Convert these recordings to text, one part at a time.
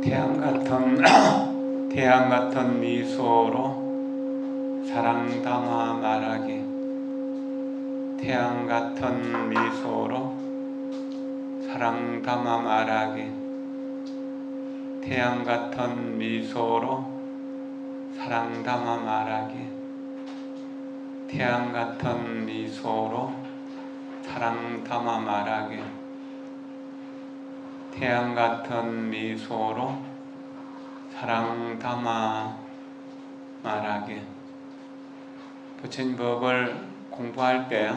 태양 같은 태양 같은 미소로 사랑 담아 말하기. 태양 같은 미소로 사랑 담아 말하기. 태양 같은 미소로 사랑 담아 말하기. 태양 같은 미소로 사랑 담아 말하기. 태양 같은 미소로 사랑 담아 말하기. 부처님 법을 공부할 때,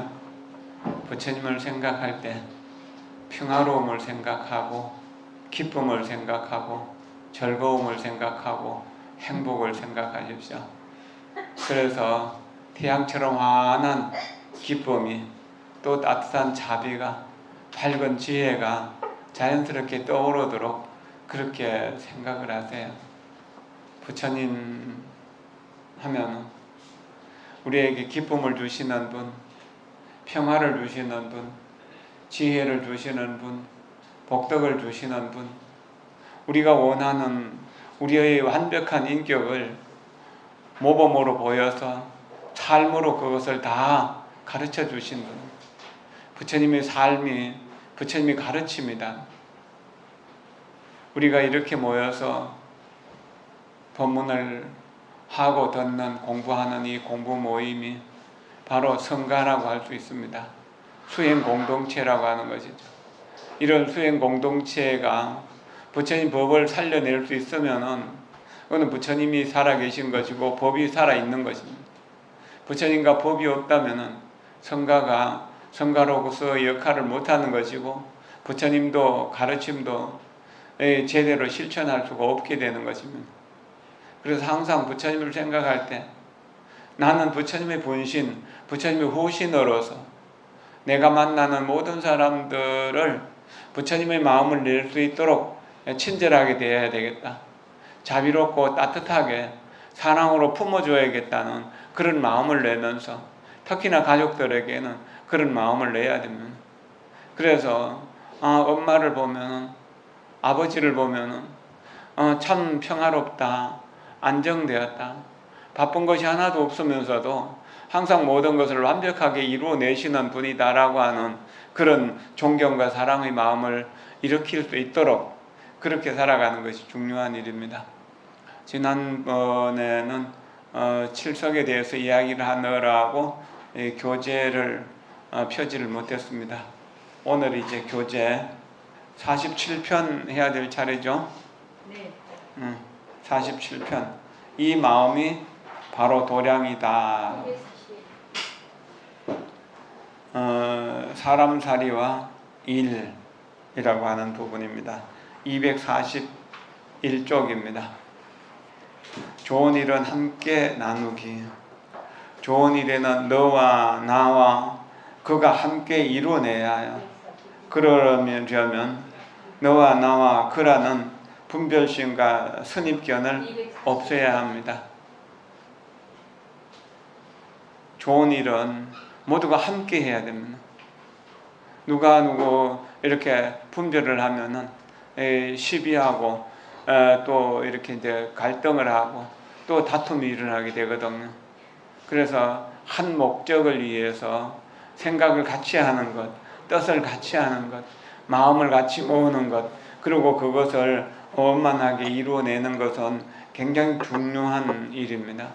부처님을 생각할 때 평화로움을 생각하고 기쁨을 생각하고 즐거움을 생각하고 행복을 생각하십시오. 그래서 태양처럼 환한 기쁨이, 또 따뜻한 자비가, 밝은 지혜가 자연스럽게 떠오르도록 그렇게 생각을 하세요. 부처님 하면 우리에게 기쁨을 주시는 분, 평화를 주시는 분, 지혜를 주시는 분, 복덕을 주시는 분, 우리가 원하는 우리의 완벽한 인격을 모범으로 보여서 삶으로 그것을 다 가르쳐 주신 분, 부처님의 삶이 부처님의 가르침이다. 우리가 이렇게 모여서 법문을 하고 듣는, 공부하는 이 공부 모임이 바로 성가라고 할 수 있습니다. 수행 공동체라고 하는 것이죠. 이런 수행 공동체가 부처님 법을 살려낼 수 있으면은 그건 부처님이 살아계신 것이고 법이 살아있는 것입니다. 부처님과 법이 없다면은 성가로서 역할을 못하는 것이고, 부처님도 가르침도 제대로 실천할 수가 없게 되는 것입니다. 그래서 항상 부처님을 생각할 때 나는 부처님의 분신, 부처님의 후신으로서 내가 만나는 모든 사람들을 부처님의 마음을 낼 수 있도록 친절하게 대해야 되겠다. 자비롭고 따뜻하게 사랑으로 품어줘야겠다는 그런 마음을 내면서, 특히나 가족들에게는 그런 마음을 내야 됩니다. 그래서 엄마를 보면은, 아버지를 보면은 참 평화롭다, 안정되었다, 바쁜 것이 하나도 없으면서도 항상 모든 것을 완벽하게 이루어내시는 분이다라고 하는 그런 존경과 사랑의 마음을 일으킬 수 있도록 그렇게 살아가는 것이 중요한 일입니다. 지난번에는 칠석에 대해서 이야기를 하느라고 교재를 펴지를 못했습니다. 오늘 이제 교재 47편 해야 될 차례죠? 네. 47편. 이 마음이 바로 도량이다. 사람살이와 일이라고 하는 부분입니다. 241쪽입니다. 좋은 일은 함께 나누기. 좋은 일에는 너와 나와 그가 함께 이루어내야 해요. 그러려면 너와 나와 그라는 분별심과 선입견을 없애야 합니다. 좋은 일은 모두가 함께 해야 됩니다. 누가 누구 이렇게 분별을 하면은 시비하고 또 이렇게 이제 갈등을 하고 또 다툼이 일어나게 되거든요. 그래서 한 목적을 위해서 생각을 같이 하는 것, 뜻을 같이 하는 것, 마음을 같이 모으는 것, 그리고 그것을 원만하게 이루어내는 것은 굉장히 중요한 일입니다.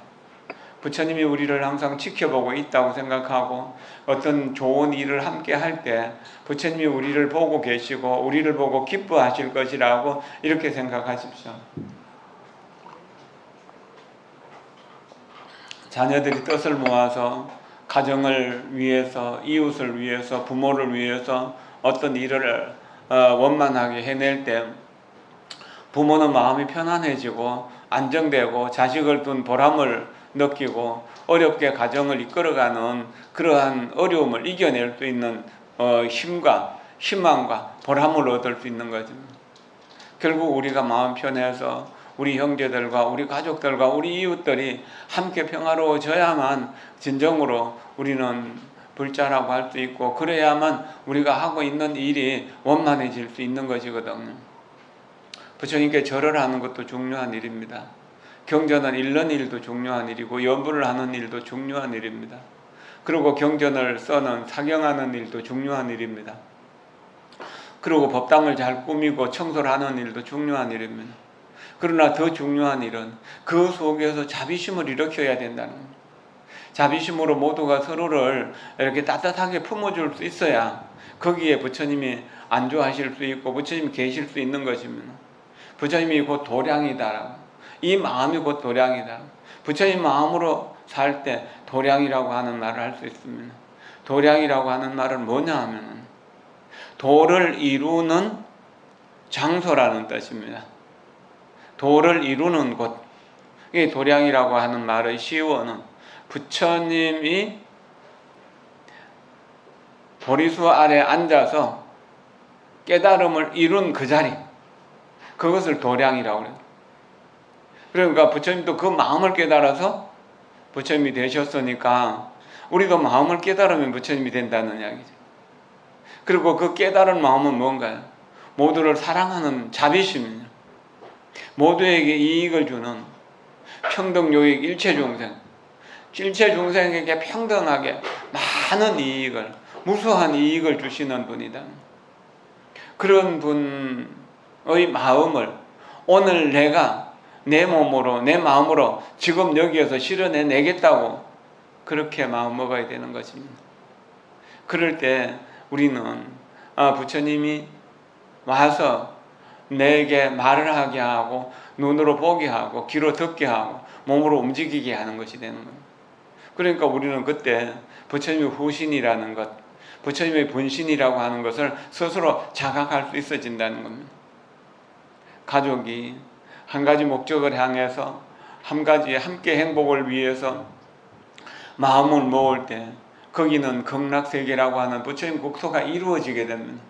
부처님이 우리를 항상 지켜보고 있다고 생각하고 어떤 좋은 일을 함께 할 때 부처님이 우리를 보고 계시고 우리를 보고 기뻐하실 것이라고 이렇게 생각하십시오. 자녀들이 뜻을 모아서 가정을 위해서, 이웃을 위해서, 부모를 위해서 어떤 일을 원만하게 해낼 때 부모는 마음이 편안해지고 안정되고 자식을 둔 보람을 느끼고 어렵게 가정을 이끌어가는 그러한 어려움을 이겨낼 수 있는 힘과 희망과 보람을 얻을 수 있는 것입니다. 결국 우리가 마음 편해서 우리 형제들과 우리 가족들과 우리 이웃들이 함께 평화로워져야만 진정으로 우리는 불자라고 할 수 있고, 그래야만 우리가 하고 있는 일이 원만해질 수 있는 것이거든요. 부처님께 절을 하는 것도 중요한 일입니다. 경전을 읽는 일도 중요한 일이고 연부를 하는 일도 중요한 일입니다. 그리고 경전을 써는 사경하는 일도 중요한 일입니다. 그리고 법당을 잘 꾸미고 청소를 하는 일도 중요한 일입니다. 그러나 더 중요한 일은 그 속에서 자비심을 일으켜야 된다는 겁니다. 자비심으로 모두가 서로를 이렇게 따뜻하게 품어줄 수 있어야 거기에 부처님이 안주하실 수 있고 부처님이 계실 수 있는 것입니다. 부처님이 곧 도량이다. 이 마음이 곧 도량이다. 부처님 마음으로 살 때 도량이라고 하는 말을 할 수 있습니다. 도량이라고 하는 말은 뭐냐 하면 도를 이루는 장소라는 뜻입니다. 도를 이루는 곳. 이 도량이라고 하는 말의 시원은 부처님이 보리수 아래 앉아서 깨달음을 이룬 그 자리, 그것을 도량이라고 해요. 그러니까 부처님도 그 마음을 깨달아서 부처님이 되셨으니까 우리도 마음을 깨달으면 부처님이 된다는 이야기죠. 그리고 그 깨달은 마음은 뭔가요? 모두를 사랑하는 자비심이죠. 모두에게 이익을 주는 평등요익 일체중생, 일체중생에게 평등하게 많은 이익을, 무수한 이익을 주시는 분이다. 그런 분의 마음을 오늘 내가 내 몸으로 내 마음으로 지금 여기에서 실현해내겠다고 그렇게 마음 먹어야 되는 것입니다. 그럴 때 우리는 부처님이 와서 내게 말을 하게 하고 눈으로 보게 하고 귀로 듣게 하고 몸으로 움직이게 하는 것이 되는 겁니다. 그러니까 우리는 그때 부처님의 후신이라는 것, 부처님의 본신이라고 하는 것을 스스로 자각할 수 있어진다는 겁니다. 가족이 한 가지 목적을 향해서 한 가지 함께 행복을 위해서 마음을 모을 때 거기는 극락세계라고 하는 부처님 국토가 이루어지게 됩니다.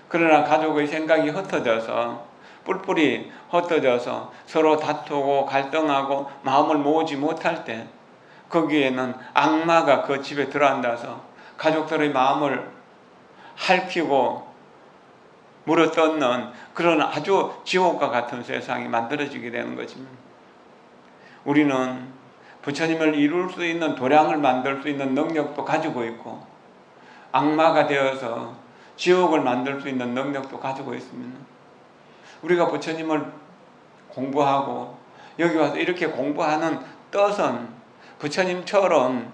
그러나 가족의 생각이 흩어져서 뿔뿔이 흩어져서 서로 다투고 갈등하고 마음을 모으지 못할 때 거기에는 악마가 그 집에 들어앉아서 가족들의 마음을 핥히고 물어뜯는 그런 아주 지옥과 같은 세상이 만들어지게 되는 것입니다. 우리는 부처님을 이룰 수 있는 도량을 만들 수 있는 능력도 가지고 있고 악마가 되어서 지옥을 만들 수 있는 능력도 가지고 있습니다. 우리가 부처님을 공부하고 여기 와서 이렇게 공부하는 뜻은 부처님처럼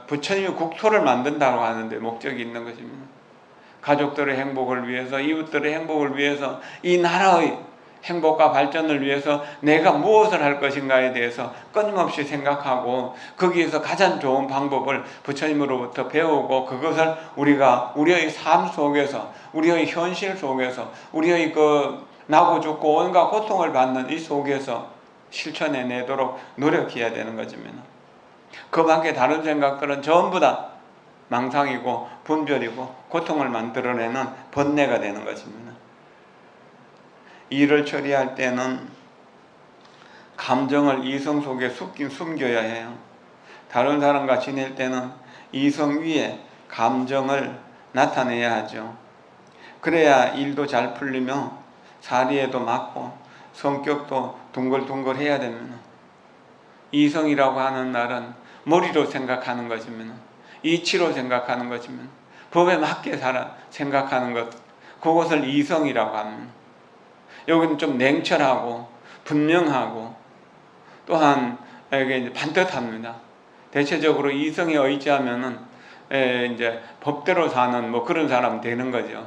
부처님의 국토를 만든다고 하는데 목적이 있는 것입니다. 가족들의 행복을 위해서, 이웃들의 행복을 위해서, 이 나라의 행복과 발전을 위해서 내가 무엇을 할 것인가에 대해서 끊임없이 생각하고 거기에서 가장 좋은 방법을 부처님으로부터 배우고 그것을 우리가 우리의 삶 속에서, 우리의 현실 속에서, 우리의 그 나고 죽고 온갖 고통을 받는 이 속에서 실천해내도록 노력해야 되는 것입니다. 그 밖에 다른 생각들은 전부 다 망상이고 분별이고 고통을 만들어내는 번뇌가 되는 것입니다. 일을 처리할 때는 감정을 이성 속에 숨겨야 해요. 다른 사람과 지낼 때는 이성 위에 감정을 나타내야 하죠. 그래야 일도 잘 풀리며 사리에도 맞고 성격도 둥글둥글해야 됩니다. 이성이라고 하는 말은 머리로 생각하는 것입니다. 이치로 생각하는 것입니다. 법에 맞게 생각하는 것, 그것을 이성이라고 합니다. 여기는 좀 냉철하고 분명하고 또한 이게 반듯합니다. 대체적으로 이성에 의지하면은 이제 법대로 사는 뭐 그런 사람 되는 거죠.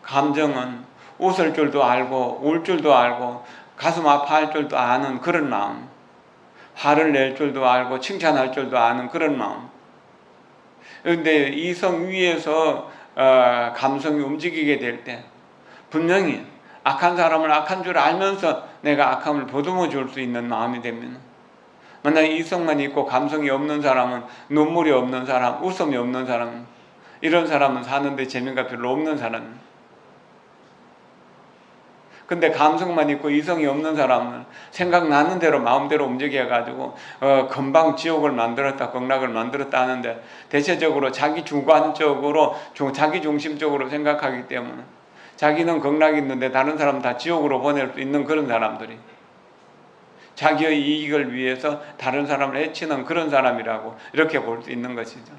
감정은 웃을 줄도 알고 울 줄도 알고 가슴 아파할 줄도 아는 그런 마음, 화를 낼 줄도 알고 칭찬할 줄도 아는 그런 마음. 그런데 이성 위에서 감성이 움직이게 될 때 분명히 악한 사람을 악한 줄 알면서 내가 악함을 보듬어 줄 수 있는 마음이 됩니다. 만약 이성만 있고 감성이 없는 사람은, 눈물이 없는 사람, 웃음이 없는 사람, 이런 사람은 사는데 재미가 별로 없는 사람. 근데 감성만 있고 이성이 없는 사람은 생각나는 대로 마음대로 움직여가지고 금방 지옥을 만들었다 극락을 만들었다 하는데 대체적으로 자기 주관적으로 자기 중심적으로 생각하기 때문에 자기는 극락이 있는데 다른 사람 다 지옥으로 보낼 수 있는 그런 사람들이, 자기의 이익을 위해서 다른 사람을 해치는 그런 사람이라고 이렇게 볼 수 있는 것이죠.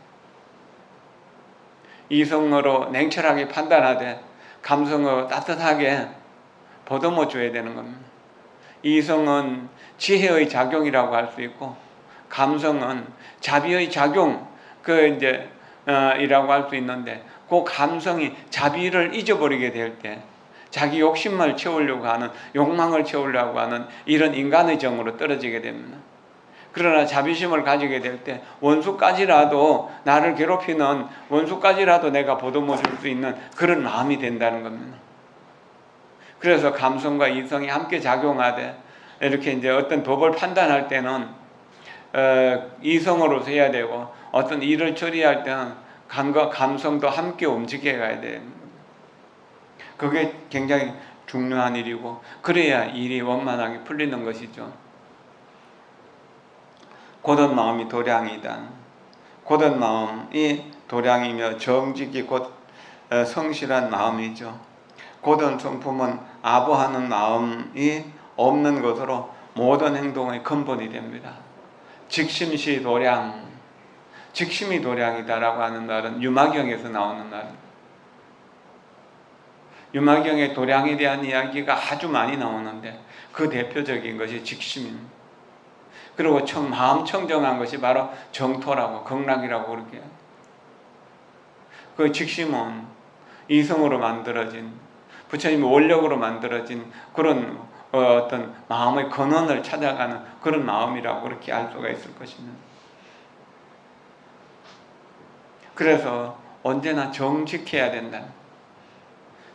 이성으로 냉철하게 판단하되 감성으로 따뜻하게 보듬어 줘야 되는 겁니다. 이성은 지혜의 작용이라고 할 수 있고, 감성은 자비의 작용 이라고 할 수 있는데, 그 감성이 자비를 잊어버리게 될 때 자기 욕심을 채우려고 하는, 욕망을 채우려고 하는 이런 인간의 정으로 떨어지게 됩니다. 그러나 자비심을 가지게 될 때 원수까지라도, 나를 괴롭히는 원수까지라도 내가 보듬어 줄 수 있는 그런 마음이 된다는 겁니다. 그래서 감성과 이성이 함께 작용하되, 이렇게 이제 어떤 법을 판단할 때는 이성으로서 해야 되고, 어떤 일을 처리할 때는 감과 감성도 함께 움직여 가야 됩니다. 그게 굉장히 중요한 일이고, 그래야 일이 원만하게 풀리는 것이죠. 고든 마음이 도량이다. 고든 마음이 도량이며 정직이 곧 성실한 마음이죠. 고든 성품은 아부하는 마음이 없는 것으로 모든 행동의 근본이 됩니다. 직심시 도량, 직심이 도량이다라고 하는 말은 유마경에서 나오는 말입니다. 유마경의 도량에 대한 이야기가 아주 많이 나오는데, 그 대표적인 것이 직심입니다. 그리고 마음 청정한 것이 바로 정토라고, 극락이라고 그렇게 해요. 그 직심은 이성으로 만들어진, 부처님의 원력으로 만들어진 그런 어떤 마음의 근원을 찾아가는 그런 마음이라고 그렇게 알 수가 있을 것입니다. 그래서 언제나 정직해야 된다.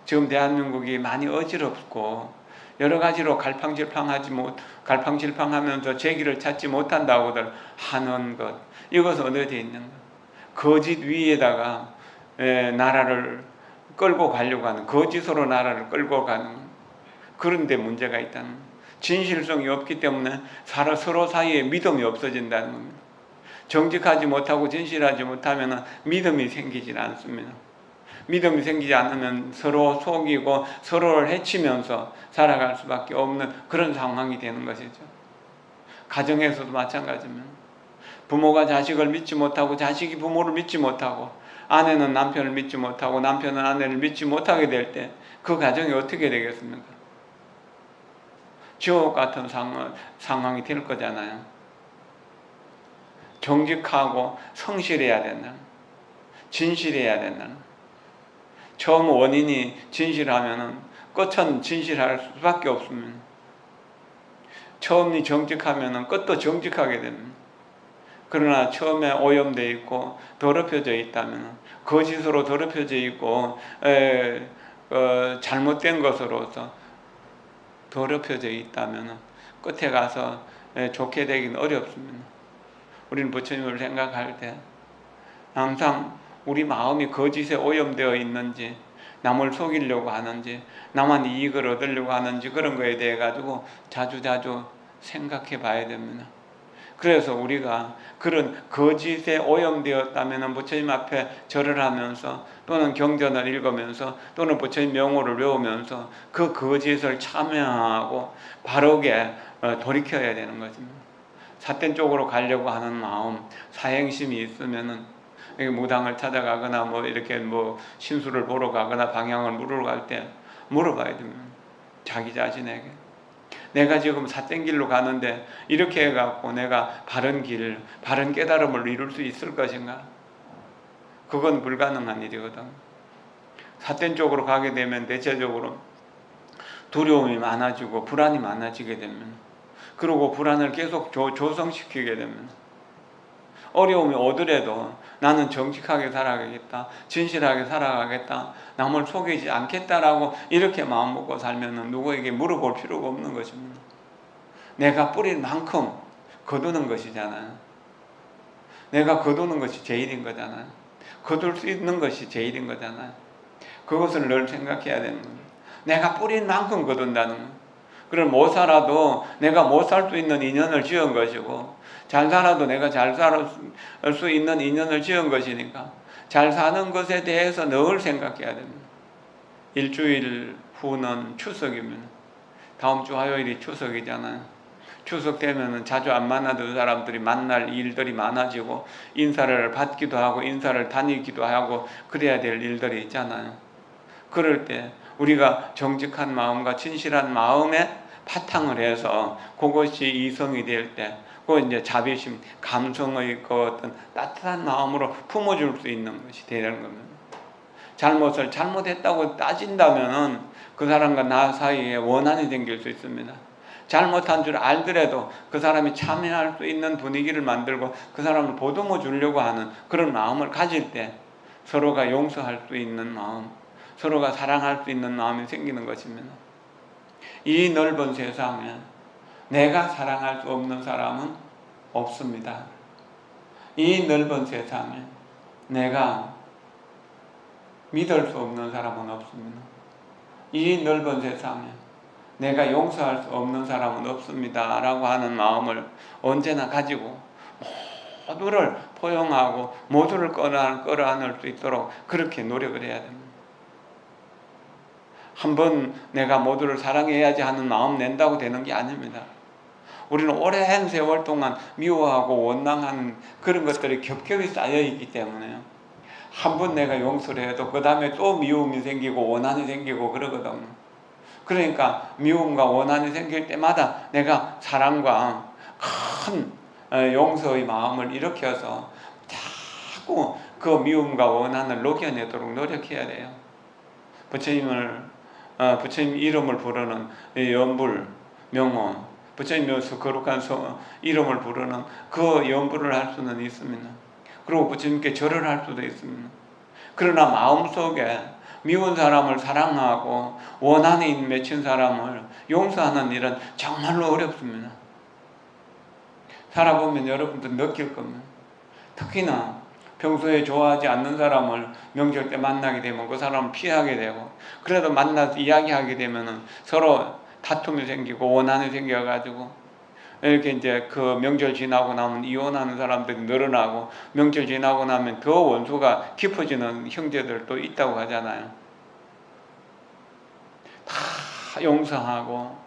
지금 대한민국이 많이 어지럽고 여러 가지로 갈팡질팡하면서 제기를 찾지 못한다고들 하는 것, 이것은 어디에 있는가? 거짓 위에다가 나라를 끌고 가려고 하는, 거짓으로 나라를 끌고 가는 그런 데 문제가 있다는 겁니다. 진실성이 없기 때문에 서로 사이에 믿음이 없어진다는 겁니다. 정직하지 못하고 진실하지 못하면 믿음이 생기질 않습니다. 믿음이 생기지 않으면 서로 속이고 서로를 해치면서 살아갈 수밖에 없는 그런 상황이 되는 것이죠. 가정에서도 마찬가지입니다. 부모가 자식을 믿지 못하고, 자식이 부모를 믿지 못하고, 아내는 남편을 믿지 못하고, 남편은 아내를 믿지 못하게 될 때 그 가정이 어떻게 되겠습니까? 지옥 같은 상황이 될 거잖아요. 정직하고 성실해야 된다. 진실해야 된다. 처음 원인이 진실하면은 끝은 진실할 수밖에 없습니다. 처음이 정직하면은 끝도 정직하게 됩니다. 그러나 처음에 오염되어 있고 더럽혀져 있다면, 거짓으로 더럽혀져 있고 잘못된 것으로서 더럽혀져 있다면 끝에 가서 좋게 되기는 어렵습니다. 우리는 부처님을 생각할 때 항상 우리 마음이 거짓에 오염되어 있는지, 남을 속이려고 하는지, 나만 이익을 얻으려고 하는지, 그런 거에 대해 가지고 자주자주 생각해 봐야 됩니다. 그래서 우리가 그런 거짓에 오염되었다면 부처님 앞에 절을 하면서, 또는 경전을 읽으면서, 또는 부처님 명호를 외우면서 그 거짓을 참여하고 바르게 돌이켜야 되는 것입니다. 삿된 쪽으로 가려고 하는 마음, 사행심이 있으면은 무당을 찾아가거나 이렇게 신수를 보러 가거나 방향을 물으러 갈 때 물어봐야 됩니다. 자기 자신에게 내가 지금 삿된 길로 가는데 이렇게 해갖고 내가 바른 길, 바른 깨달음을 이룰 수 있을 것인가? 그건 불가능한 일이거든. 삿된 쪽으로 가게 되면 대체적으로 두려움이 많아지고 불안이 많아지게 됩니다. 그리고 불안을 계속 조성시키게 됩니다. 어려움이 오더라도 나는 정직하게 살아가겠다, 진실하게 살아가겠다, 남을 속이지 않겠다라고 이렇게 마음먹고 살면 누구에게 물어볼 필요가 없는 것입니다. 내가 뿌린 만큼 거두는 것이잖아요. 내가 거두는 것이 제일인 거잖아요. 거둘 수 있는 것이 제일인 거잖아요. 그것을 늘 생각해야 되는 겁니다. 내가 뿌린 만큼 거둔다는 것. 그럼 못 살아도 내가 못 살 수 있는 인연을 지은 것이고, 잘 살아도 내가 잘 살 수 있는 인연을 지은 것이니까 잘 사는 것에 대해서 늘 생각해야 됩니다. 일주일 후는 추석이면 다음 주 화요일이 추석이잖아요. 추석 되면은 자주 안 만나던 사람들이 만날 일들이 많아지고 인사를 받기도 하고 인사를 다니기도 하고 그래야 될 일들이 있잖아요. 그럴 때 우리가 정직한 마음과 진실한 마음에 바탕을 해서 그것이 이성이 될 때, 그 이제 자비심, 감성의 그 어떤 따뜻한 마음으로 품어줄 수 있는 것이 되는 겁니다. 잘못을 잘못했다고 따진다면은 그 사람과 나 사이에 원한이 생길 수 있습니다. 잘못한 줄 알더라도 그 사람이 참여할 수 있는 분위기를 만들고 그 사람을 보듬어 주려고 하는 그런 마음을 가질 때 서로가 용서할 수 있는 마음, 서로가 사랑할 수 있는 마음이 생기는 것입니다. 이 넓은 세상에 내가 사랑할 수 없는 사람은 없습니다. 이 넓은 세상에 내가 믿을 수 없는 사람은 없습니다. 이 넓은 세상에 내가 용서할 수 없는 사람은 없습니다 라고 하는 마음을 언제나 가지고 모두를 포용하고 모두를 끌어안을 수 있도록 그렇게 노력을 해야 됩니다. 한번 내가 모두를 사랑해야지 하는 마음 낸다고 되는 게 아닙니다. 우리는 오랜 세월 동안 미워하고 원망한 그런 것들이 겹겹이 쌓여 있기 때문에요. 한 번 내가 용서를 해도 그 다음에 또 미움이 생기고 원한이 생기고 그러거든요. 그러니까 미움과 원한이 생길 때마다 내가 사랑과 큰 용서의 마음을 일으켜서 자꾸 그 미움과 원한을 녹여내도록 노력해야 돼요. 부처님 이름을 부르는 연불, 명호, 부처님의 거룩한 이름을 부르는 그 연불을 할 수는 있습니다. 그리고 부처님께 절을 할 수도 있습니다. 그러나 마음속에 미운 사람을 사랑하고 원한이 맺힌 사람을 용서하는 일은 정말로 어렵습니다. 살아보면 여러분들 느낄 겁니다. 특히나 평소에 좋아하지 않는 사람을 명절 때 만나게 되면 그 사람을 피하게 되고, 그래도 만나서 이야기하게 되면 서로 다툼이 생기고 원한이 생겨가지고 이렇게 이제 그 명절 지나고 나면 이혼하는 사람들이 늘어나고, 명절 지나고 나면 더 원수가 깊어지는 형제들도 있다고 하잖아요. 다 용서하고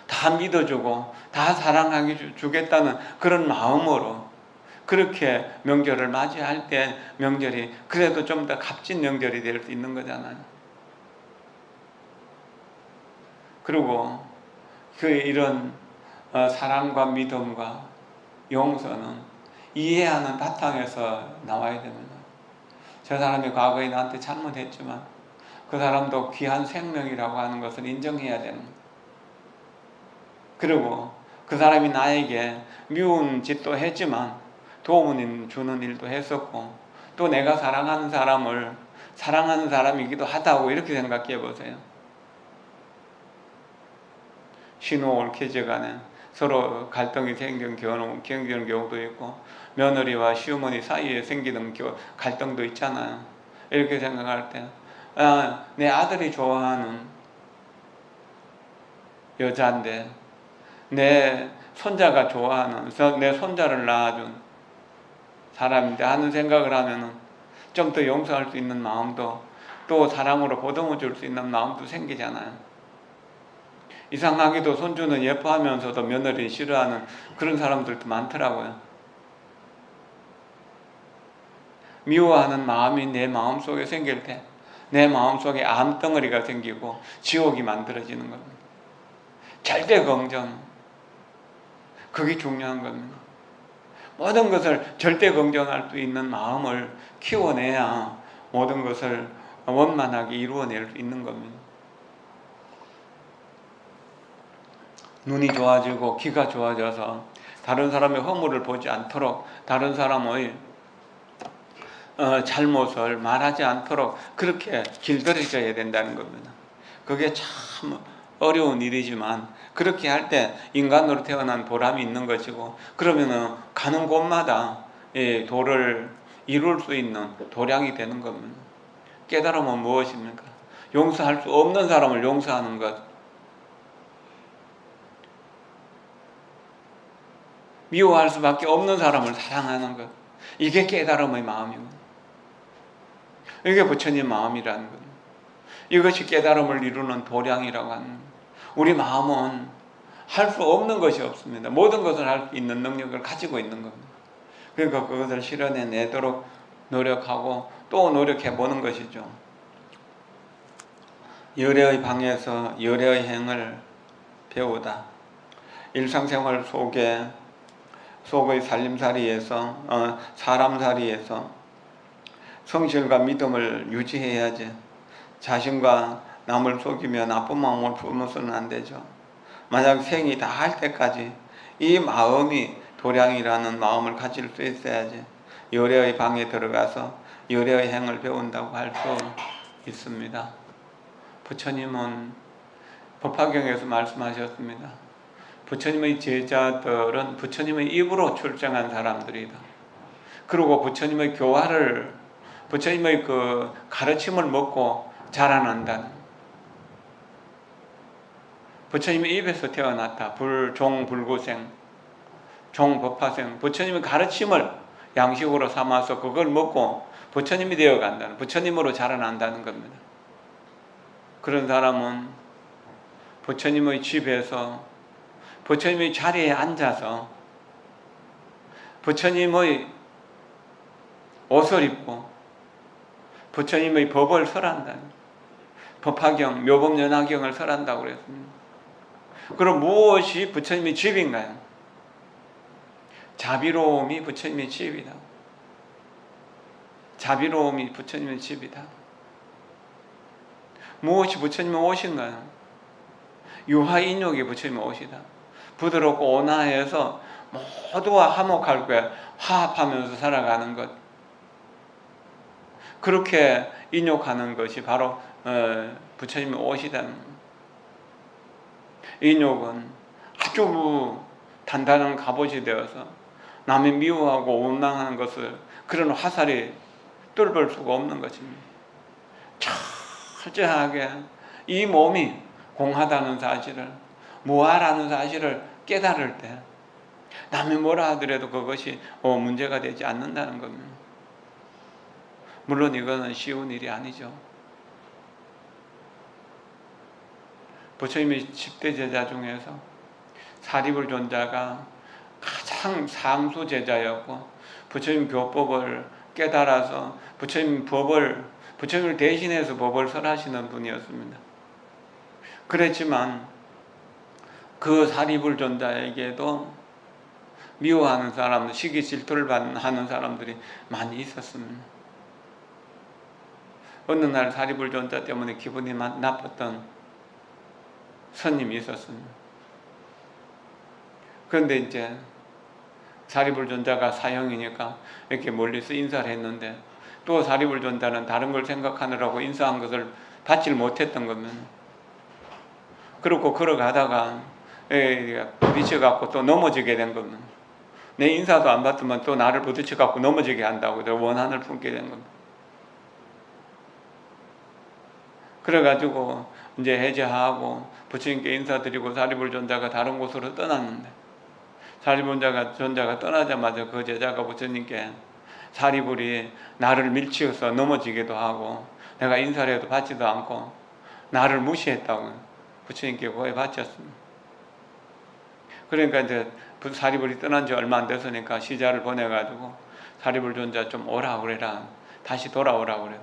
다 믿어주고 다 사랑하게 주겠다는 그런 마음으로 그렇게 명절을 맞이할 때 명절이 그래도 좀 더 값진 명절이 될 수 있는 거잖아요. 그리고 이런 사랑과 믿음과 용서는 이해하는 바탕에서 나와야 됩니다. 저 사람이 과거에 나한테 잘못했지만 그 사람도 귀한 생명이라고 하는 것을 인정해야 됩니다. 그리고 그 사람이 나에게 미운 짓도 했지만 도움을 주는 일도 했었고, 또 내가 사랑하는 사람을 사랑하는 사람이기도 하다고 이렇게 생각해 보세요. 신호 올케제 간에 서로 갈등이 생기는 경우도 있고, 며느리와 시어머니 사이에 생기는 갈등도 있잖아요. 이렇게 생각할 때 내 아들이 좋아하는 여자인데 내 손자가 좋아하는, 내 손자를 낳아준 사람인데 하는 생각을 하면은 좀 더 용서할 수 있는 마음도, 또 사랑으로 보듬어 줄 수 있는 마음도 생기잖아요. 이상하게도 손주는 예뻐하면서도 며느리 싫어하는 그런 사람들도 많더라고요. 미워하는 마음이 내 마음속에 생길 때 내 마음속에 암덩어리가 생기고 지옥이 만들어지는 겁니다. 절대 긍정, 그게 중요한 겁니다. 모든 것을 절대 긍정할 수 있는 마음을 키워내야 모든 것을 원만하게 이루어낼 수 있는 겁니다. 눈이 좋아지고 귀가 좋아져서 다른 사람의 허물을 보지 않도록, 다른 사람의 잘못을 말하지 않도록 그렇게 길들여져야 된다는 겁니다. 그게 참 어려운 일이지만 그렇게 할 때 인간으로 태어난 보람이 있는 것이고, 그러면은 가는 곳마다 도를 이룰 수 있는 도량이 되는 겁니다. 깨달음은 무엇입니까? 용서할 수 없는 사람을 용서하는 것, 미워할 수밖에 없는 사람을 사랑하는 것, 이게 깨달음의 마음입니다. 이게 부처님 마음이라는 겁니다. 이것이 깨달음을 이루는 도량이라고 하는 거예요. 우리 마음은 할 수 없는 것이 없습니다. 모든 것을 할 수 있는 능력을 가지고 있는 겁니다. 그러니까 그것을 실현해 내도록 노력하고 또 노력해 보는 것이죠. 열애의 방에서 열애의 행을 배우다. 일상생활 속의 살림살이에서 사람살이에서 성실과 믿음을 유지해야지. 자신과 남을 속이며 나쁜 마음을 품어서는 안 되죠. 만약 생이 다 할 때까지 이 마음이 도량이라는 마음을 가질 수 있어야지 열애의 방에 들어가서 열애의 행을 배운다고 할 수 있습니다. 부처님은 법화경에서 말씀하셨습니다. 부처님의 제자들은 부처님의 입으로 출정한 사람들이다. 그리고 부처님의 교화를, 부처님의 그 가르침을 먹고 자라난다는, 부처님의 입에서 태어났다. 종불구생, 종법화생, 부처님의 가르침을 양식으로 삼아서 그걸 먹고 부처님이 되어간다는, 부처님으로 자라난다는 겁니다. 그런 사람은 부처님의 집에서, 부처님의 자리에 앉아서 부처님의 옷을 입고 부처님의 법을 설한다는, 법화경, 묘법연화경을 설한다고 그랬습니다. 그럼 무엇이 부처님의 집인가요? 자비로움이 부처님의 집이다. 자비로움이 부처님의 집이다. 무엇이 부처님의 옷인가요? 유화인욕이 부처님의 옷이다. 부드럽고 온화해서 모두와 화목할 거야. 화합하면서 살아가는 것. 그렇게 인욕하는 것이 바로 부처님의 옷이다. 인욕은 아주 단단한 갑옷이 되어서 남이 미워하고 원망하는 것을 그런 화살이 뚫을 수가 없는 것입니다. 철저하게 이 몸이 공하다는 사실을, 무아라는 사실을 깨달을 때 남이 뭐라 하더라도 그것이 문제가 되지 않는다는 겁니다. 물론 이거는 쉬운 일이 아니죠. 부처님의 10대 제자 중에서 사리불존자가 가장 상수 제자였고 부처님 교법을 깨달아서 부처님을 대신해서 법을 설하시는 분이었습니다. 그랬지만 그 사리불존자에게도 미워하는 사람, 시기 질투를 하는 사람들이 많이 있었습니다. 어느 날 사리불존자 때문에 기분이 나빴던 스님이 있었습니다. 그런데 이제 사리불존자가 사형이니까 이렇게 멀리서 인사를 했는데 또 사리불존자는 다른 걸 생각하느라고 인사한 것을 받질 못했던 겁니다. 그러고 걸어가다가 부딪혀갖고 또 넘어지게 된 겁니다. 내 인사도 안 받으면 또 나를 부딪혀갖고 넘어지게 한다고 원한을 품게 된 겁니다. 그래가지고 이제 해제하고 부처님께 인사드리고 사리불존자가 다른 곳으로 떠났는데 사리불존자가 떠나자마자 그 제자가 부처님께 사리불이 나를 밀치어서 넘어지기도 하고 내가 인사를 해도 받지도 않고 나를 무시했다고 부처님께 고해 바쳤습니다. 그러니까 이제 사리불이 떠난 지 얼마 안 됐으니까 시자를 보내가지고 사리불존자 좀 오라 그래라, 다시 돌아오라 그래.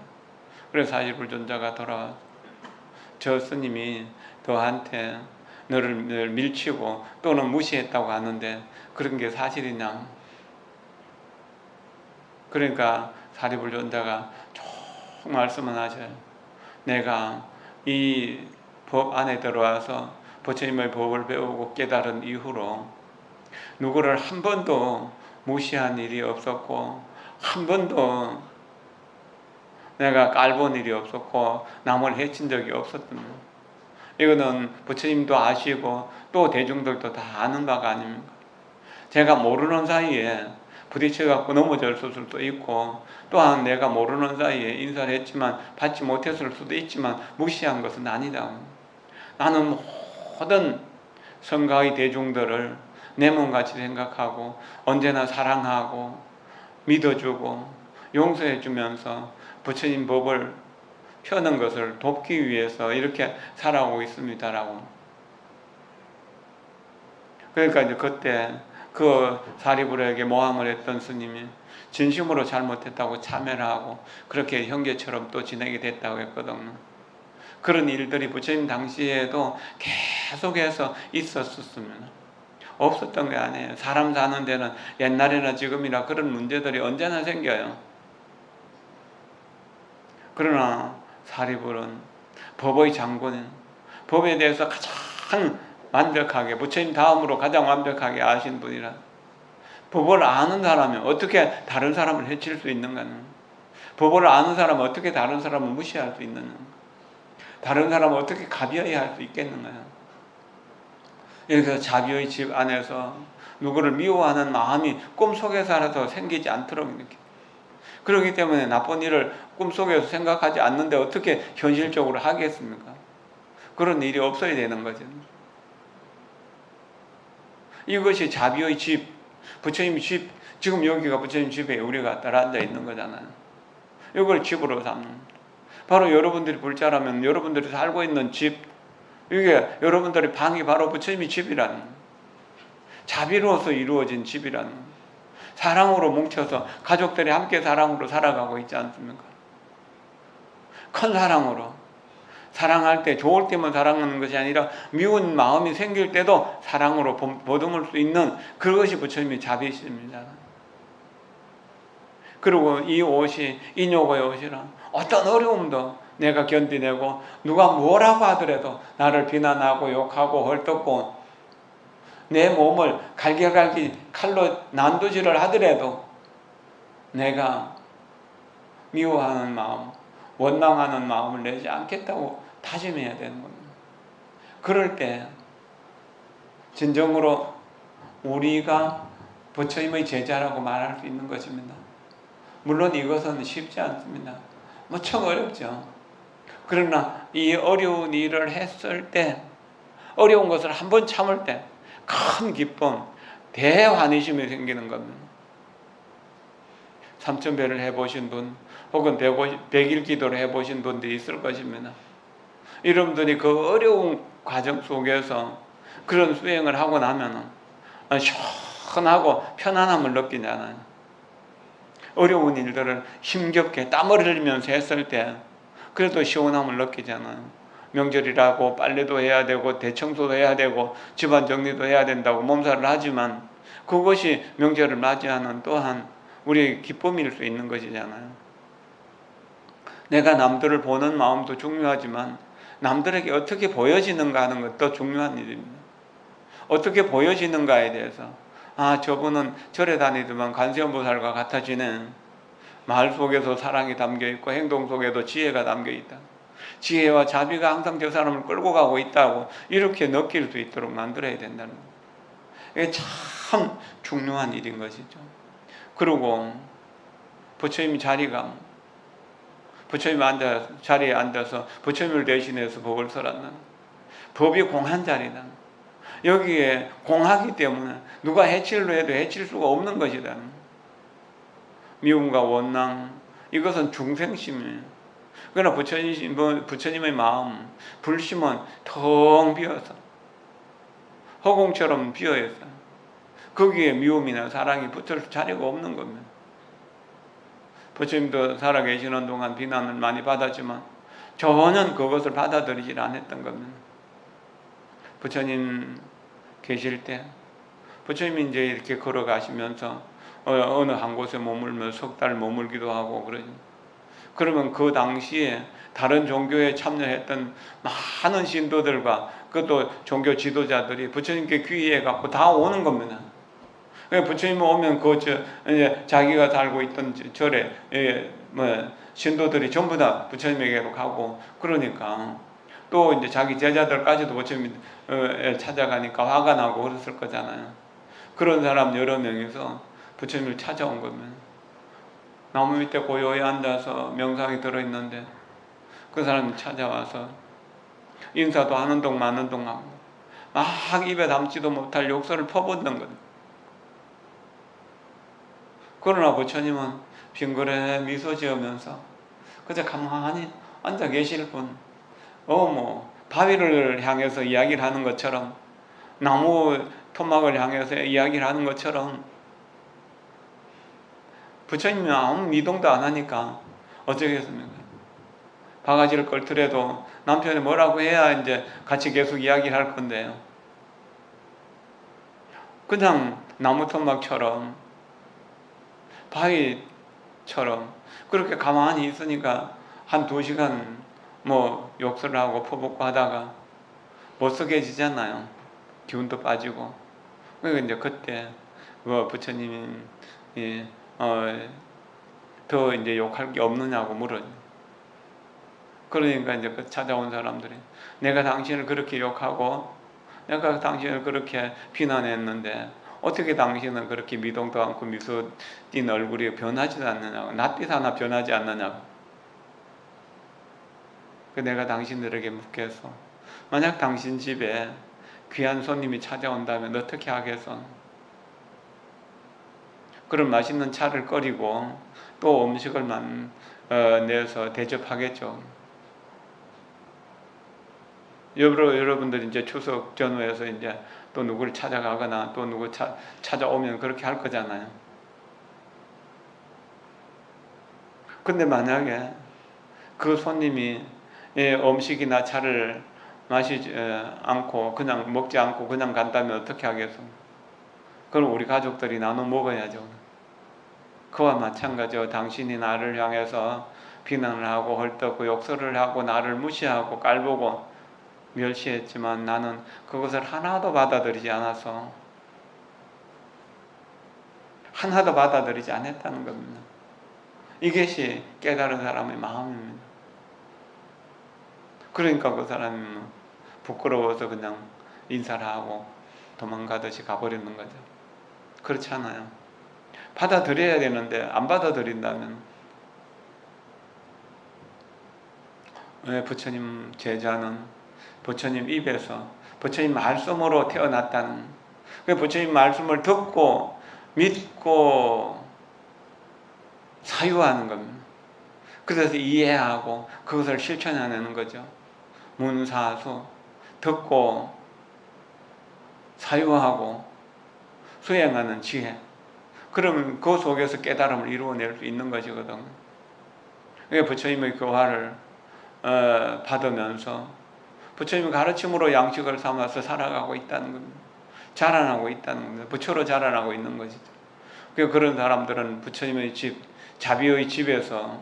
그래서 사리불존자가 돌아와 저 스님이 너한테 너를 밀치고 또는 무시했다고 하는데 그런 게 사실이냐? 그러니까 사리불존자가 쭉 말씀을 하셔요. 내가 이 법 안에 들어와서 부처님의 법을 배우고 깨달은 이후로 누구를 한 번도 무시한 일이 없었고 한 번도 내가 깔본 일이 없었고 남을 해친 적이 없었던 거예요. 이거는 부처님도 아시고 또 대중들도 다 아는 바가 아닙니까? 제가 모르는 사이에 부딪혀갖고 넘어졌을 수도 있고 또한 내가 모르는 사이에 인사를 했지만 받지 못했을 수도 있지만 무시한 것은 아니다. 나는 모든 성가의 대중들을 내 몸같이 생각하고 언제나 사랑하고 믿어주고 용서해주면서 부처님 법을 펴는 것을 돕기 위해서 이렇게 살아오고 있습니다라고. 그러니까 이제 그때 그 사리부르에게 모함을 했던 스님이 진심으로 잘못했다고 참회를 하고 그렇게 형제처럼 또 지내게 됐다고 했거든요. 그런 일들이 부처님 당시에도 계속해서 있었으면 없었던 게 아니에요. 사람 사는 데는 옛날이나 지금이나 그런 문제들이 언제나 생겨요. 그러나 사리불은 법의 장군은 법에 대해서 가장 완벽하게, 부처님 다음으로 가장 완벽하게 아신 분이라, 법을 아는 사람이 어떻게 다른 사람을 해칠 수 있는가는, 법을 아는 사람은 어떻게 다른 사람을 무시할 수 있느냐, 다른 사람을 어떻게 가비하게 할 수 있겠는가요? 이렇게 자비의 집 안에서 누구를 미워하는 마음이 꿈속에서라도 생기지 않도록 이렇게. 그렇기 때문에 나쁜 일을 꿈속에서 생각하지 않는데 어떻게 현실적으로 하겠습니까? 그런 일이 없어야 되는 거죠. 이것이 자비의 집, 부처님 집, 지금 여기가 부처님 집에 우리가 따라앉아 있는 거잖아요. 이걸 집으로 삼는, 바로 여러분들이 불자라면 여러분들이 살고 있는 집, 이게 여러분들의 방이 바로 부처님의 집이라는, 자비로서 이루어진 집이라는, 사랑으로 뭉쳐서 가족들이 함께 사랑으로 살아가고 있지 않습니까? 큰 사랑으로, 사랑할 때 좋을 때만 사랑하는 것이 아니라 미운 마음이 생길 때도 사랑으로 보듬을 수 있는 그것이 부처님의 자비심입니다. 그리고 이 옷이 인욕의 옷이라 어떤 어려움도 내가 견디내고 누가 뭐라고 하더라도 나를 비난하고 욕하고 헐뜯고 내 몸을 갈기갈기 칼로 난도질을 하더라도 내가 미워하는 마음, 원망하는 마음을 내지 않겠다고 다짐해야 되는 겁니다. 그럴 때 진정으로 우리가 부처님의 제자라고 말할 수 있는 것입니다. 물론 이것은 쉽지 않습니다. 무척 어렵죠. 그러나 이 어려운 일을 했을 때, 어려운 것을 한번 참을 때 큰 기쁨, 대환희심이 생기는 겁니다. 삼천배를 해보신 분, 혹은 100일 기도를 해보신 분들이 있을 것입니다. 여러분들이 그 어려운 과정 속에서 그런 수행을 하고 나면 시원하고 편안함을 느끼잖아요. 어려운 일들을 힘겹게 땀을 흘리면서 했을 때 그래도 시원함을 느끼잖아요. 명절이라고 빨래도 해야 되고 대청소도 해야 되고 집안 정리도 해야 된다고 몸살을 하지만 그것이 명절을 맞이하는 또한 우리의 기쁨일 수 있는 것이잖아요. 내가 남들을 보는 마음도 중요하지만 남들에게 어떻게 보여지는가 하는 것도 중요한 일입니다. 어떻게 보여지는가에 대해서, 아, 저분은 절에 다니더만 관세음보살과 같아지는, 말 속에서 사랑이 담겨있고 행동 속에도 지혜가 담겨있다, 지혜와 자비가 항상 저 사람을 끌고 가고 있다고 이렇게 느낄 수 있도록 만들어야 된다는 거예요. 이게 참 중요한 일인 것이죠. 그리고 부처님 자리가, 부처님 자리에 앉아서 부처님을 대신해서 법을 설하는, 법이 공한 자리다. 여기에 공하기 때문에 누가 해치려 해도 해칠 수가 없는 것이다. 미움과 원망, 이것은 중생심이에요. 그러나 부처님의 마음, 불심은 텅 비어서 허공처럼 비어있어. 거기에 미움이나 사랑이 붙을 자리가 없는 겁니다. 부처님도 살아계시는 동안 비난을 많이 받았지만 전혀 그것을 받아들이지 않았던 겁니다. 부처님 계실 때, 부처님이 이제 이렇게 걸어가시면서 어느 한 곳에 머물며 석 달 머물기도 하고 그러죠. 그러면 그 당시에 다른 종교에 참여했던 많은 신도들과 그것도 종교 지도자들이 부처님께 귀의해 갖고 다 오는 겁니다. 부처님 오면 이제 자기가 살고 있던 절에 신도들이 전부 다 부처님에게로 가고, 그러니까 또 이제 자기 제자들까지도 부처님 찾아가니까 화가 나고 그랬을 거잖아요. 그런 사람 여러 명이서 부처님을 찾아온 겁니다. 나무 밑에 고요히 앉아서 명상이 들어있는데 그 사람이 찾아와서 인사도 하는 동 마는 동 하고 막 입에 담지도 못할 욕설을 퍼붓는 거예요. 그러나 부처님은 빙그레 미소 지으면서 그저 가만히 앉아 계실 분, 바위를 향해서 이야기를 하는 것처럼, 나무 토막을 향해서 이야기를 하는 것처럼, 부처님이 아무 미동도 안 하니까 어쩌겠습니까? 바가지를 끌더라도 남편이 뭐라고 해야 이제 같이 계속 이야기를 할 건데요. 그냥 나무 토막처럼, 바위처럼 그렇게 가만히 있으니까 한 2시간 욕설을 하고 퍼붓고 하다가 못쓰게지잖아요. 기운도 빠지고. 그러니까 이제 그때 부처님이 더 이제 욕할 게 없느냐고 물어요. 그러니까 이제 그 찾아온 사람들이, 내가 당신을 그렇게 욕하고 내가 당신을 그렇게 비난했는데 어떻게 당신은 그렇게 미동도 않고 미소 띈 얼굴이 변하지도 않느냐고, 낯빛 하나 변하지 않느냐고. 내가 당신들에게 묻겠어. 만약 당신 집에 귀한 손님이 찾아온다면 어떻게 하겠어? 그럼 맛있는 차를 끓이고 또 음식을 내서 대접하겠죠. 여러분들이 이제 추석 전후에서 이제 또 누구를 찾아가거나 또 누구 찾아오면 그렇게 할 거잖아요. 근데 만약에 그 손님이 음식이나 차를 마시지 않고 그냥 먹지 않고 그냥 간다면 어떻게 하겠어? 그럼 우리 가족들이 나눠 먹어야죠. 그와 마찬가지로 당신이 나를 향해서 비난을 하고 헐떡고 욕설을 하고 나를 무시하고 깔보고 멸시했지만 나는 그것을 하나도 받아들이지 않아서, 하나도 받아들이지 않았다는 겁니다. 이것이 깨달은 사람의 마음입니다. 그러니까 그 사람이 부끄러워서 그냥 인사를 하고 도망가듯이 가버리는 거죠. 그렇지 않아요. 받아들여야 되는데 안 받아들인다면, 왜 부처님 제자는 부처님 입에서 부처님 말씀으로 태어났다는, 부처님 말씀을 듣고 믿고 사유하는 겁니다. 그래서 이해하고 그것을 실천해내는 거죠. 문사수, 듣고 사유하고 수행하는 지혜. 그러면 그 속에서 깨달음을 이루어낼 수 있는 것이거든요. 부처님의 교화를 받으면서 부처님의 가르침으로 양식을 삼아서 살아가고 있다는 겁니다. 자라나고 있다는 겁니다. 부처로 자라나고 있는 것이죠. 그런 사람들은 부처님의 집, 자비의 집에서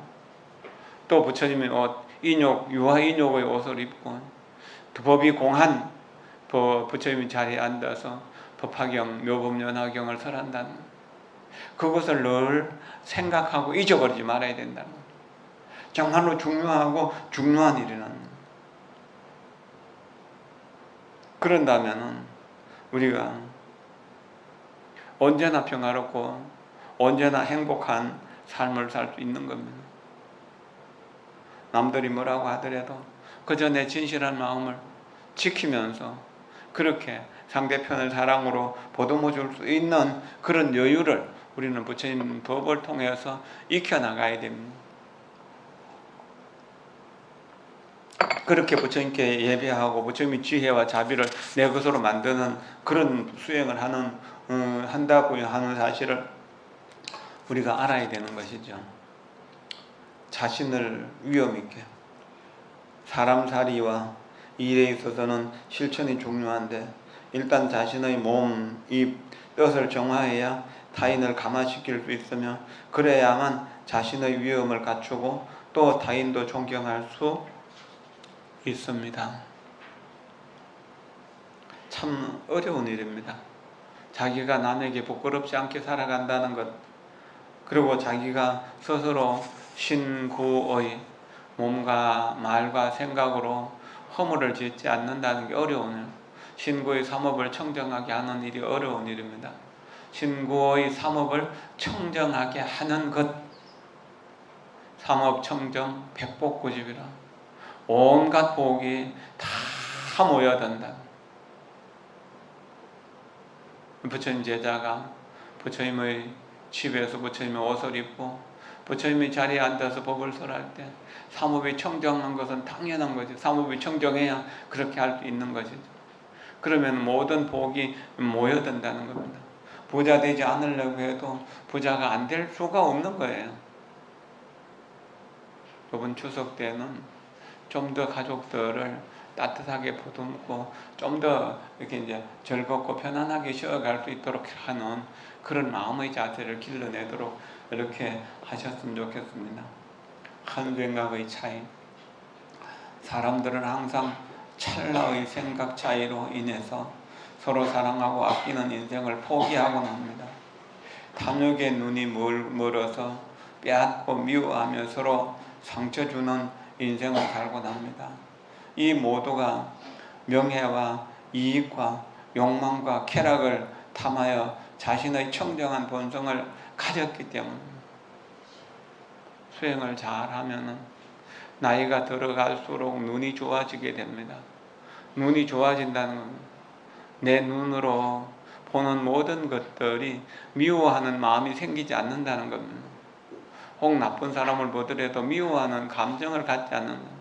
또 부처님의 옷, 인욕, 유화 인욕의 옷을 입고 법이 공한 부처님의 자리에 앉아서 법화경, 묘법연화경을 설한다는 겁니다. 그것을 늘 생각하고 잊어버리지 말아야 된다는 겁니다. 정말로 중요하고 중요한 일이라는 겁니다. 그런다면 우리가 언제나 평화롭고 언제나 행복한 삶을 살 수 있는 겁니다. 남들이 뭐라고 하더라도 그저 내 진실한 마음을 지키면서 그렇게 상대편을 사랑으로 보듬어 줄 수 있는 그런 여유를 우리는 부처님 법을 통해서 익혀나가야 됩니다. 그렇게 부처님께 예배하고 부처님의 지혜와 자비를 내 것으로 만드는 그런 수행을 한다고 하는 사실을 우리가 알아야 되는 것이죠. 자신을 위험 있게, 사람살이와 일에 있어서는 실천이 중요한데 일단 자신의 몸, 입, 뜻을 정화해야 타인을 감화시킬 수 있으며 그래야만 자신의 위엄을 갖추고 또 타인도 존경할 수 있습니다. 참 어려운 일입니다. 자기가 남에게 부끄럽지 않게 살아간다는 것, 그리고 자기가 스스로 신구의 몸과 말과 생각으로 허물을 짓지 않는다는 게 어려운 일. 신구의 삼업을 청정하게 하는 일이 어려운 일입니다. 신구의 삼업을 청정하게 하는 것, 삼업 청정 백복구집이라 온갖 복이 다 모여든다. 부처님 제자가 부처님의 집에서 부처님의 옷을 입고 부처님이 자리에 앉아서 법을 설할 때 사무비 청정한 것은 당연한 거죠. 사무비 청정해야 그렇게 할 수 있는 것이죠. 그러면 모든 복이 모여든다는 겁니다. 부자 되지 않으려고 해도 부자가 안 될 수가 없는 거예요. 이번 추석 때는 좀 더 가족들을 따뜻하게 보듬고 좀 더 이렇게 이제 즐겁고 편안하게 쉬어갈 수 있도록 하는 그런 마음의 자세를 길러내도록 이렇게 하셨으면 좋겠습니다. 한 생각의 차이. 사람들은 항상 찰나의 생각 차이로 인해서 서로 사랑하고 아끼는 인생을 포기하곤 합니다. 탐욕의 눈이 멀어서 빼앗고 미워하며 서로 상처 주는 인생을 살곤 합니다. 이 모두가 명예와 이익과 욕망과 쾌락을 탐하여 자신의 청정한 본성을 가졌기 때문입니다. 수행을 잘하면 나이가 들어갈수록 눈이 좋아지게 됩니다. 눈이 좋아진다는 겁니다. 내 눈으로 보는 모든 것들이 미워하는 마음이 생기지 않는다는 겁니다. 혹 나쁜 사람을 보더라도 미워하는 감정을 갖지 않는다.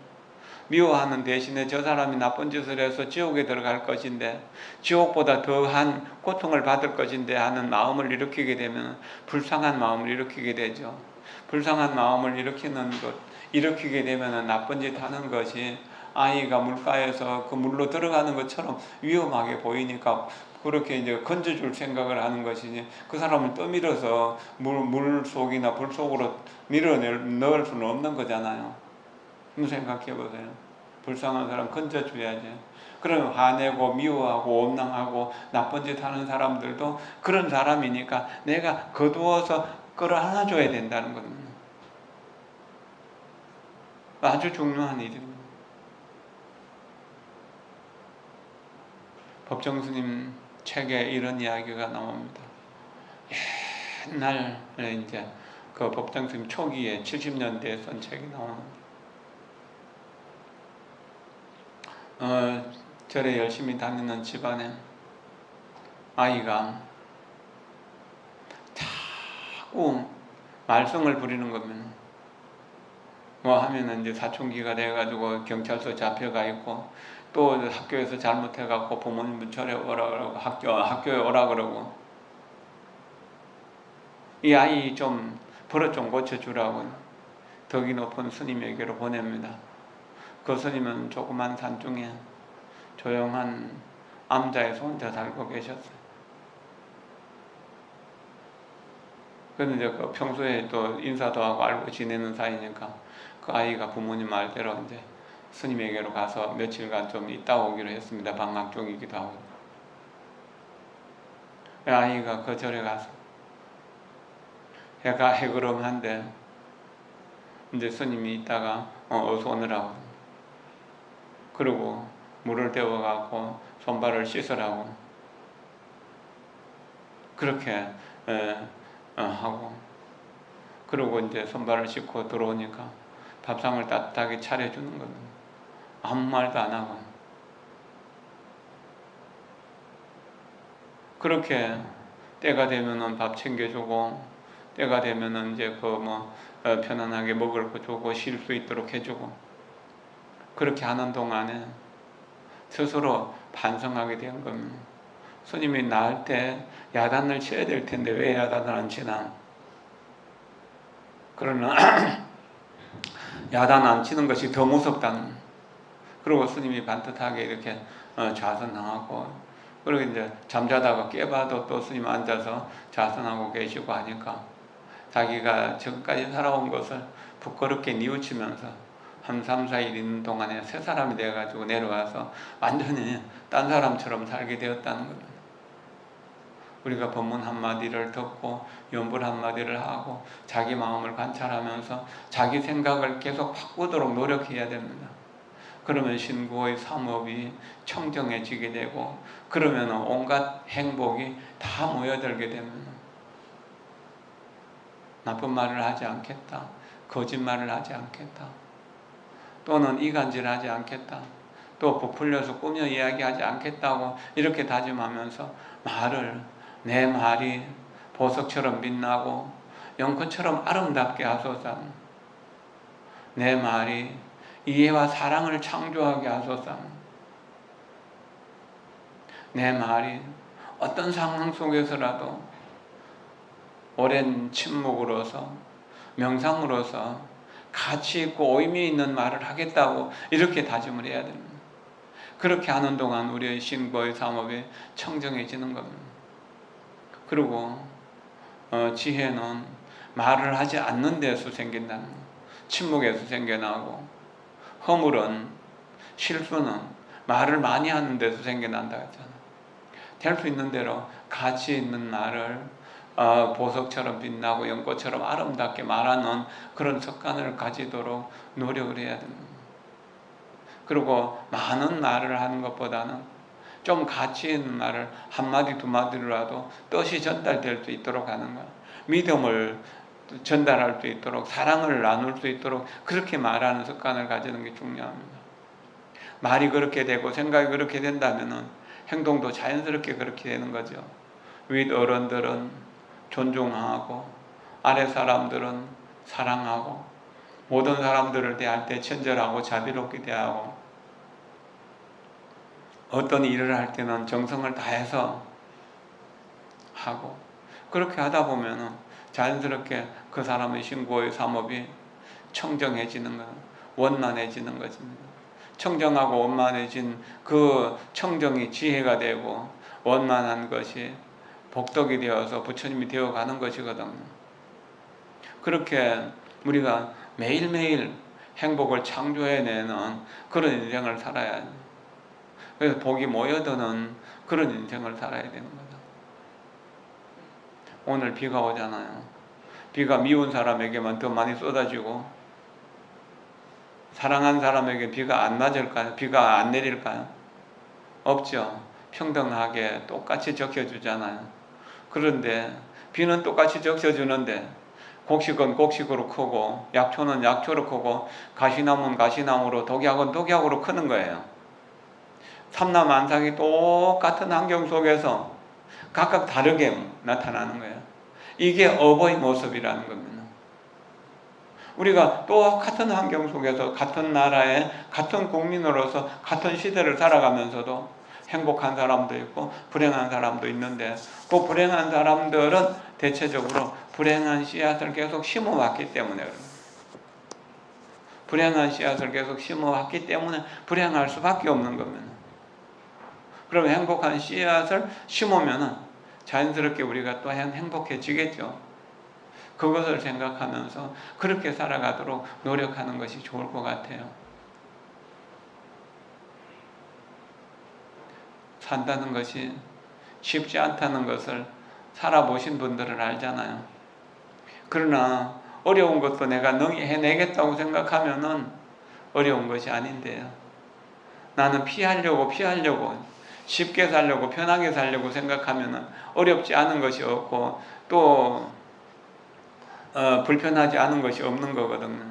미워하는 대신에 저 사람이 나쁜 짓을 해서 지옥에 들어갈 것인데 지옥보다 더한 고통을 받을 것인데 하는 마음을 일으키게 되면 불쌍한 마음을 일으키게 되죠. 불쌍한 마음을 일으키게 되면 나쁜 짓 하는 것이 아이가 물가에서 그 물로 들어가는 것처럼 위험하게 보이니까 그렇게 이제 건져줄 생각을 하는 것이지 그 사람을 떠밀어서 물 속이나 불 속으로 넣을 수는 없는 거잖아요. 생각해 보세요. 불쌍한 사람 건져줘야지. 그럼 화내고 미워하고 원망하고 나쁜 짓 하는 사람들도 그런 사람이니까 내가 거두어서 끌어안아줘야 된다는 겁니다. 아주 중요한 일입니다. 법정스님 책에 이런 이야기가 나옵니다. 옛날에 이제 그 법정스님 초기에 70년대에 쓴 책이 나오는데 절에 열심히 다니는 집안에 아이가 자꾸 말썽을 부리는 겁니다. 뭐 하면은 이제 사춘기가 돼가지고 경찰서 잡혀가 있고 또 학교에서 잘못해갖고 부모님 절에 오라 그러고 학교에 오라 그러고 이 아이 좀 버릇 좀 고쳐주라고 덕이 높은 스님에게로 보냅니다. 그 스님은 조그만 산중에 조용한 암자에서 혼자 살고 계셨어요. 그런데 이제 그 평소에 또 인사도 하고 알고 지내는 사이니까 그 아이가 부모님 말대로 이제 스님에게로 가서 며칠간 좀 있다 오기로 했습니다. 방학 중이기도 하고. 아이가 그 절에 가서 해가 해그름한데 이제 스님이 있다가 어서 오느라고 그리고 물을 데워갖고 손발을 씻으라고 그렇게 하고 그리고 이제 손발을 씻고 들어오니까 밥상을 따뜻하게 차려주는 겁니다. 아무 말도 안 하고 그렇게 때가 되면은 밥 챙겨주고 때가 되면은 이제 편안하게 먹을 거 주고 쉴 수 있도록 해주고 그렇게 하는 동안에 스스로 반성하게 된 겁니다. 스님이 나을 때 야단을 쳐야 될 텐데 왜 야단을 안 치나? 그러나 야단 안 치는 것이 더 무섭다는. 그리고 스님이 반듯하게 이렇게 좌선하고 그리고 이제 잠자다가 깨봐도 또 스님 앉아서 좌선하고 계시고 하니까 자기가 지금까지 살아온 것을 부끄럽게 뉘우치면서 한 3, 4일 있는 동안에 새 사람이 돼가지고 내려와서 완전히 딴 사람처럼 살게 되었다는 겁니다. 우리가 법문 한마디를 듣고 연불 한마디를 하고 자기 마음을 관찰하면서 자기 생각을 계속 바꾸도록 노력해야 됩니다. 그러면 신구의 삼업이 청정해지게 되고 그러면 온갖 행복이 다 모여들게 됩니다. 나쁜 말을 하지 않겠다. 거짓말을 하지 않겠다. 또는 이간질하지 않겠다. 또 부풀려서 꾸며 이야기하지 않겠다고 이렇게 다짐하면서 내 말이 보석처럼 빛나고 연꽃처럼 아름답게 하소서. 내 말이 이해와 사랑을 창조하게 하소서. 내 말이 어떤 상황 속에서라도 오랜 침묵으로서 명상으로서 가치 있고 의미 있는 말을 하겠다고 이렇게 다짐을 해야 됩니다. 그렇게 하는 동안 우리의 신고의 삶업이 청정해지는 겁니다. 그리고 지혜는 말을 하지 않는 데서 생긴다는 거예요. 침묵에서 생겨나고, 허물은, 실수는 말을 많이 하는 데서 생겨난다 했잖아요. 될 수 있는 대로 가치 있는 말을 보석처럼 빛나고 연꽃처럼 아름답게 말하는 그런 습관을 가지도록 노력을 해야 됩니다. 그리고 많은 말을 하는 것보다는 좀 가치 있는 말을 한마디 두마디로라도 뜻이 전달될 수 있도록 하는 것, 믿음을 전달할 수 있도록, 사랑을 나눌 수 있도록 그렇게 말하는 습관을 가지는 게 중요합니다. 말이 그렇게 되고 생각이 그렇게 된다면 행동도 자연스럽게 그렇게 되는 거죠. 윗 어른들은 존중하고, 아래 사람들은 사랑하고, 모든 사람들을 대할 때 친절하고 자비롭게 대하고, 어떤 일을 할 때는 정성을 다해서 하고, 그렇게 하다 보면 자연스럽게 그 사람의 신고의 삶업이 청정해지는 것, 원만해지는 것입니다. 청정하고 원만해진 그 청정이 지혜가 되고 원만한 것이 복덕이 되어서 부처님이 되어가는 것이거든요. 그렇게 우리가 매일매일 행복을 창조해내는 그런 인생을 살아야 해요. 그래서 복이 모여드는 그런 인생을 살아야 되는 거죠. 오늘 비가 오잖아요. 비가 미운 사람에게만 더 많이 쏟아지고 사랑한 사람에게 비가 안 맞을까요? 비가 안 내릴까요? 없죠. 평등하게 똑같이 적셔주잖아요. 그런데 비는 똑같이 적셔주는데 곡식은 곡식으로 크고 약초는 약초로 크고 가시나무는 가시나무로 독약은 독약으로 크는 거예요. 삼라만상이 똑같은 환경 속에서 각각 다르게 나타나는 거예요. 이게 어버이 모습이라는 겁니다. 우리가 똑같은 환경 속에서 같은 나라에 같은 국민으로서 같은 시대를 살아가면서도 행복한 사람도 있고 불행한 사람도 있는데, 그 불행한 사람들은 대체적으로 불행한 씨앗을 계속 심어왔기 때문에 그래요. 불행한 씨앗을 계속 심어왔기 때문에 불행할 수밖에 없는 겁니다. 그러면 행복한 씨앗을 심으면 자연스럽게 우리가 또 행복해지겠죠. 그것을 생각하면서 그렇게 살아가도록 노력하는 것이 좋을 것 같아요. 산다는 것이 쉽지 않다는 것을 살아보신 분들은 알잖아요. 그러나 어려운 것도 내가 능히 해내겠다고 생각하면은 어려운 것이 아닌데요. 나는 피하려고 쉽게 살려고 편하게 살려고 생각하면은 어렵지 않은 것이 없고 또 불편하지 않은 것이 없는 거거든요.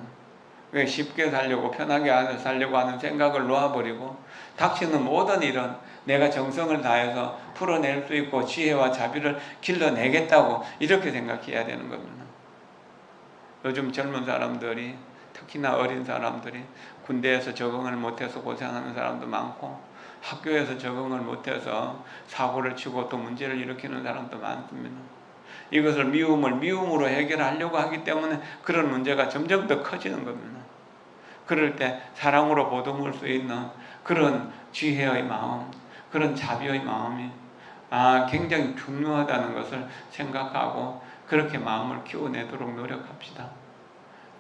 쉽게 살려고 편하게 살려고 하는 생각을 놓아버리고 닥치는 모든 일은 내가 정성을 다해서 풀어낼 수 있고 지혜와 자비를 길러내겠다고 이렇게 생각해야 되는 겁니다. 요즘 젊은 사람들이, 특히나 어린 사람들이 군대에서 적응을 못해서 고생하는 사람도 많고 학교에서 적응을 못해서 사고를 치고 또 문제를 일으키는 사람도 많습니다. 이것을 미움으로 해결하려고 하기 때문에 그런 문제가 점점 더 커지는 겁니다. 그럴 때 사랑으로 보듬을 수 있는 그런 지혜의 마음, 그런 자비의 마음이 굉장히 중요하다는 것을 생각하고 그렇게 마음을 키워내도록 노력합시다.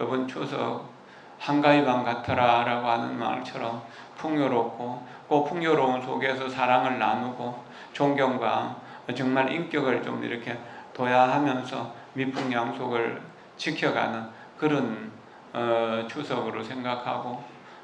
이번 추석 한가위 밤 같아라 라고 하는 말처럼 풍요롭고 그 풍요로운 속에서 사랑을 나누고 존경과 정말 인격을 좀 이렇게 도야하면서 미풍양속을 지켜가는 그런 추석으로 생각하고,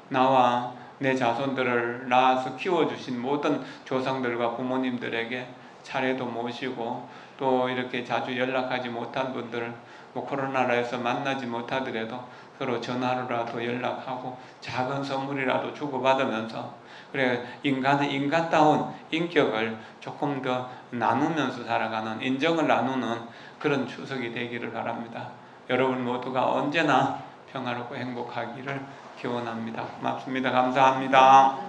나와 내 자손들을 낳아서 키워주신 모든 조상들과 부모님들에게 차례도 모시고, 또 이렇게 자주 연락하지 못한 분들, 코로나로 해서 만나지 못하더라도 서로 전화로라도 연락하고 작은 선물이라도 주고받으면서 그래 인간의 인간다운 인격을 조금 더 나누면서 살아가는, 인정을 나누는 그런 추석이 되기를 바랍니다. 여러분 모두가 언제나 평화롭고 행복하기를 기원합니다. 고맙습니다. 감사합니다.